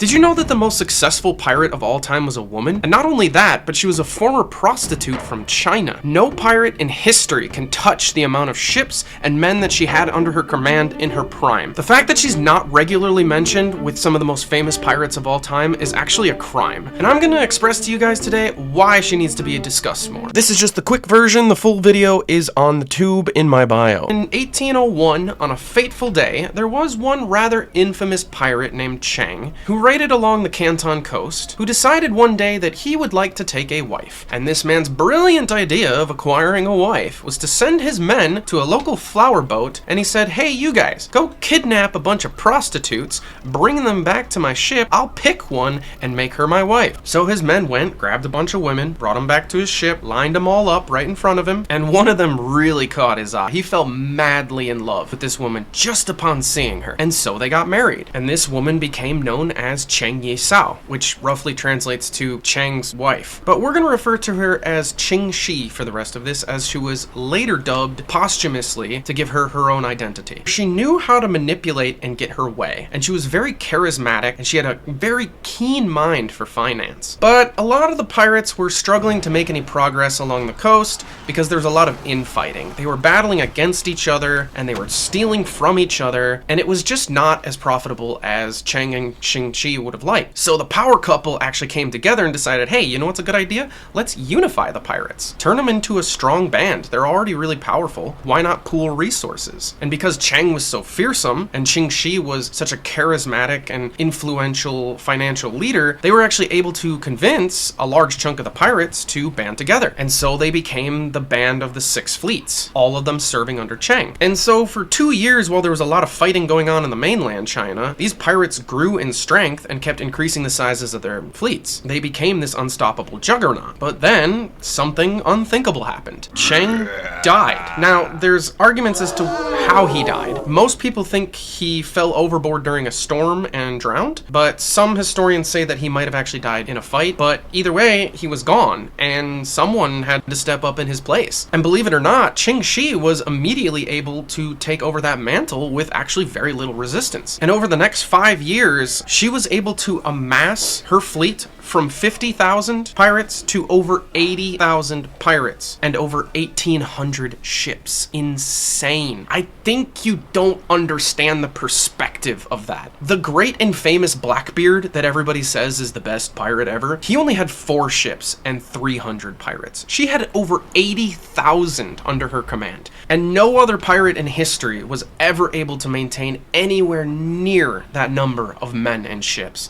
Did you know that the most successful pirate of all time was a woman? And not only that, but she was a former prostitute from China. No pirate in history can touch the amount of ships and men that she had under her command in her prime. The fact that she's not regularly mentioned with some of the most famous pirates of all time is actually a crime. And I'm gonna express to you guys today why she needs to be discussed more. This is just the quick version. The full video is on the tube in my bio. In 1801, on a fateful day, there was one rather infamous pirate named Chang, who raided along the Canton coast, who decided one day that he would like to take a wife. And this man's brilliant idea of acquiring a wife was to send his men to a local flower boat, and he said, hey, you guys, go kidnap a bunch of prostitutes, bring them back to my ship, I'll pick one and make her my wife. So his men went, grabbed a bunch of women, brought them back to his ship, lined them all up right in front of him, and one of them really caught his eye. He fell madly in love with this woman just upon seeing her, and so they got married. And this woman became known as Cheng Yi Sao, which roughly translates to Chang's wife. But we're going to refer to her as Ching Shi for the rest of this, as she was later dubbed posthumously to give her her own identity. She knew how to manipulate and get her way, and she was very charismatic, and she had a very keen mind for finance. But a lot of the pirates were struggling to make any progress along the coast because there was a lot of infighting. They were battling against each other, and they were stealing from each other, and it was just not as profitable as Cheng and Ching Shi would have liked. So the power couple actually came together and decided, hey, you know what's a good idea? Let's unify the pirates. Turn them into a strong band. They're already really powerful. Why not pool resources? And because Chang was so fearsome and Ching Shi was such a charismatic and influential financial leader, they were actually able to convince a large chunk of the pirates to band together. And so they became the band of the Six Fleets, all of them serving under Chang. And so for 2 years, while there was a lot of fighting going on in the mainland China, these pirates grew in strength and kept increasing the sizes of their fleets. They became this unstoppable juggernaut. But then something unthinkable happened. Chang died. Now, there's arguments as to how he died. Most people think he fell overboard during a storm and drowned, but some historians say that he might have actually died in a fight. But either way, he was gone, and someone had to step up in his place. And believe it or not, Ching Shi was immediately able to take over that mantle with actually very little resistance. And over the next 5 years, she was able to amass her fleet from 50,000 pirates to over 80,000 pirates and over 1,800 ships. Insane. I think you don't understand the perspective of that. The great and famous Blackbeard that everybody says is the best pirate ever, he only had 4 ships and 300 pirates. She had over 80,000 under her command, and no other pirate in history was ever able to maintain anywhere near that number of men and ships.